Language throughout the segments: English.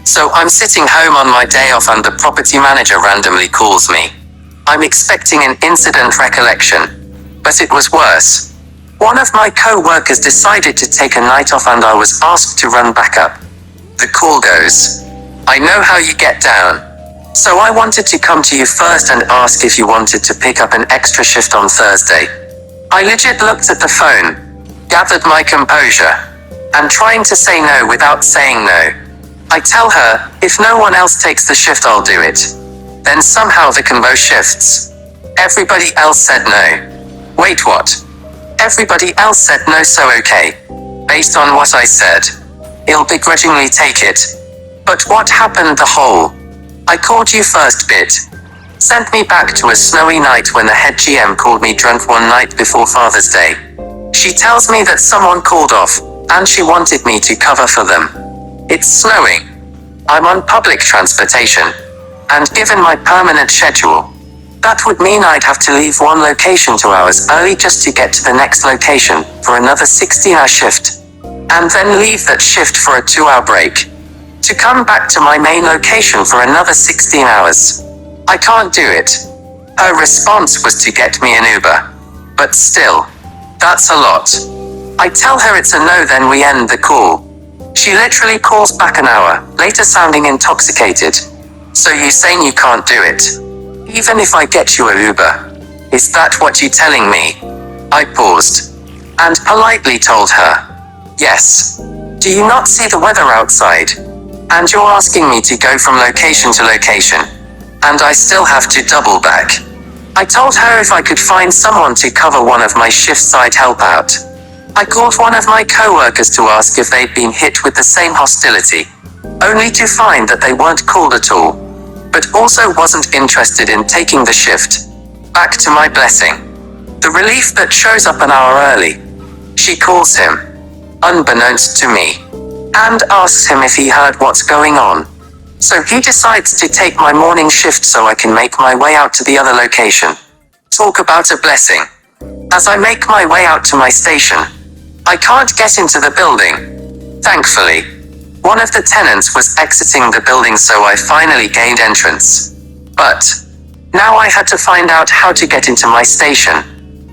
So I'm sitting home on my day off and the property manager randomly calls me. I'm expecting an incident recollection, but it was worse. One of my co-workers decided to take a night off and I was asked to run backup. The call goes, "I know how you get down. So I wanted to come to you first and ask if you wanted to pick up an extra shift on Thursday." I legit looked at the phone, gathered my composure, and trying to say no without saying no. I tell her, if no one else takes the shift I'll do it. Then somehow the convo shifts. Everybody else said no. Wait, what? Everybody else said no, so okay. Based on what I said, he'll begrudgingly take it. But what happened the whole? I called you first bit. Sent me back to a snowy night when the head GM called me drunk one night before Father's Day. She tells me that someone called off, and she wanted me to cover for them. It's snowing. I'm on public transportation. And given my permanent schedule, that would mean I'd have to leave one location 2 hours early just to get to the next location for another 16-hour shift. And then leave that shift for a 2-hour break. To come back to my main location for another 16 hours. I can't do it. Her response was to get me an Uber. But still, that's a lot. I tell her it's a no, then we end the call. She literally calls back an hour later sounding intoxicated. "So you saying you can't do it? Even if I get you a Uber? Is that what you telling me?" I paused and politely told her, "Yes. Do you not see the weather outside? And you're asking me to go from location to location. And I still have to double back." I told her if I could find someone to cover one of my shifts I'd help out. I called one of my co-workers to ask if they'd been hit with the same hostility, only to find that they weren't called at all, but also wasn't interested in taking the shift. Back to my blessing. The relief that shows up an hour early. She calls him, unbeknownst to me, and asks him if he heard what's going on. So he decides to take my morning shift so I can make my way out to the other location. Talk about a blessing. As I make my way out to my station, I can't get into the building. Thankfully, one of the tenants was exiting the building, so I finally gained entrance. But now I had to find out how to get into my station.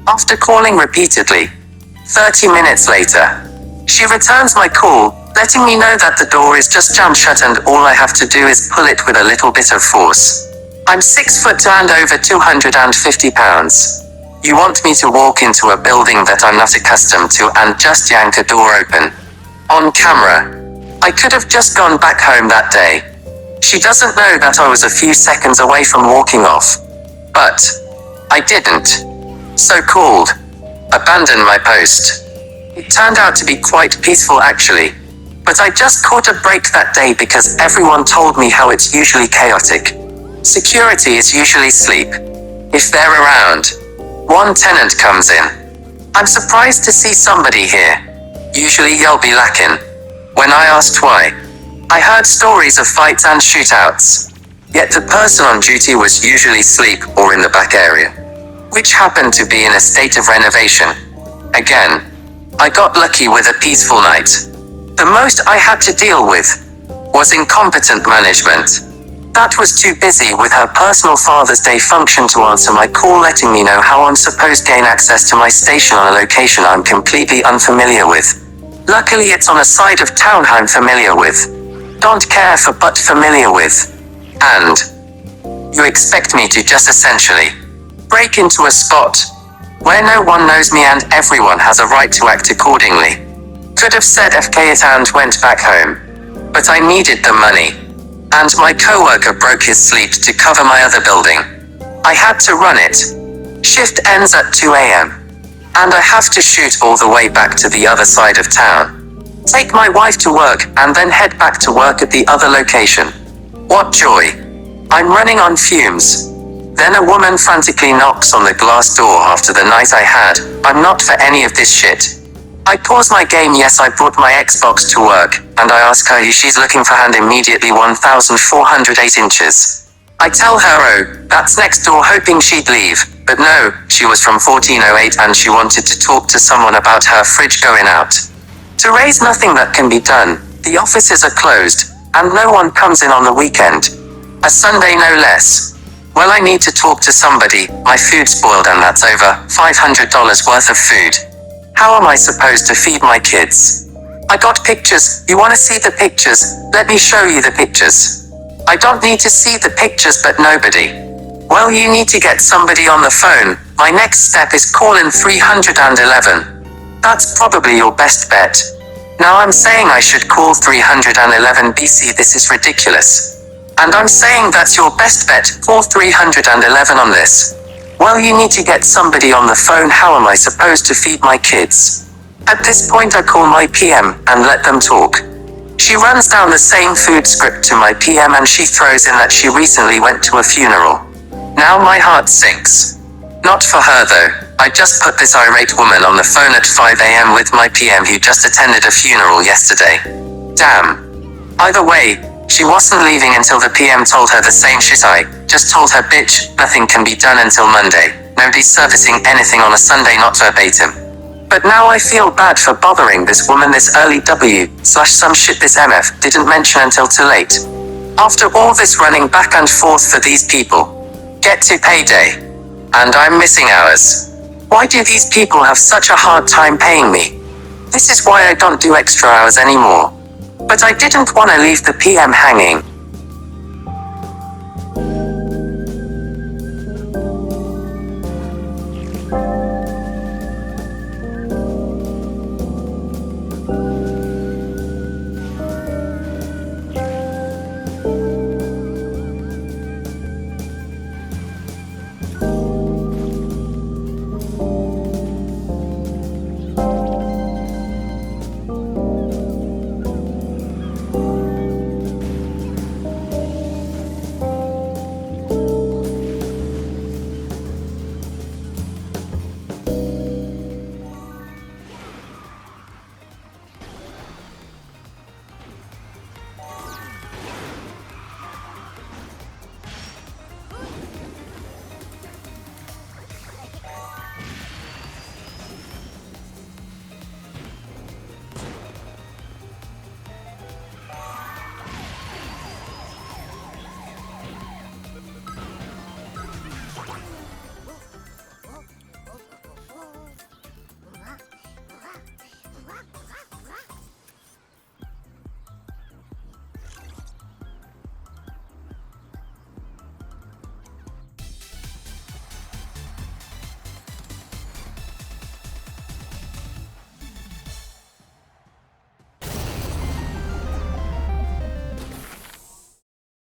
After calling repeatedly, 30 minutes later, she returns my call, letting me know that the door is just jammed shut and all I have to do is pull it with a little bit of force. I'm 6 foot and over 250 pounds. You want me to walk into a building that I'm not accustomed to and just yank a door open? On camera. I could have just gone back home that day. She doesn't know that I was a few seconds away from walking off. But I didn't. So called. Abandoned my post. It turned out to be quite peaceful actually. But I just caught a break that day because everyone told me how it's usually chaotic. Security is usually asleep. If they're around, one tenant comes in. I'm surprised to see somebody here. Usually you'll be lacking. When I asked why, I heard stories of fights and shootouts. Yet the person on duty was usually asleep or in the back area, which happened to be in a state of renovation. Again, I got lucky with a peaceful night. The most I had to deal with was incompetent management. That was too busy with her personal Father's Day function to answer my call letting me know how I'm supposed to gain access to my station on a location I'm completely unfamiliar with. Luckily it's on a side of town I'm familiar with. Don't care for but familiar with. And you expect me to just essentially break into a spot where no one knows me and everyone has a right to act accordingly. Could have said FK it and went back home. But I needed the money. And my coworker broke his sleep to cover my other building. I had to run it. Shift ends at 2 a.m. And I have to shoot all the way back to the other side of town. Take my wife to work and then head back to work at the other location. What joy. I'm running on fumes. Then a woman frantically knocks on the glass door after the night I had. I'm not for any of this shit. I pause my game. Yes, I brought my Xbox to work, and I ask her if she's looking for hand immediately 1,408 inches. I tell her, oh, that's next door, hoping she'd leave, but no, she was from 1408 and she wanted to talk to someone about her fridge going out. To raise nothing that can be done, the offices are closed, And no one comes in on the weekend. A Sunday no less. Well, I need to talk to somebody. My food spoiled and that's over $500 worth of food. How am I supposed to feed my kids? I got pictures. You wanna see the pictures? Let me show you the pictures. I don't need to see the pictures, but nobody. Well, you need to get somebody on the phone. My next step is calling 311. That's probably your best bet. Now I'm saying I should call 311 BC. This is ridiculous. And I'm saying that's your best bet. Call 311 on this. Well, you need to get somebody on the phone. How am I supposed to feed my kids? At this point I call my PM and let them talk. She runs down the same food script to my PM and she throws in that she recently went to a funeral. Now my heart sinks. Not for her though. I just put this irate woman on the phone at 5 a.m. with my PM who just attended a funeral yesterday. Damn. Either way, she wasn't leaving until the PM told her the same shit I just told her. Bitch, nothing can be done until Monday. Nobody's servicing anything on a Sunday, not verbatim. But now I feel bad for bothering this woman this early. Some shit this MF didn't mention until too late. After all this running back and forth for these people. Get to payday. And I'm missing hours. Why do these people have such a hard time paying me? This is why I don't do extra hours anymore. But I didn't want to leave the PM hanging.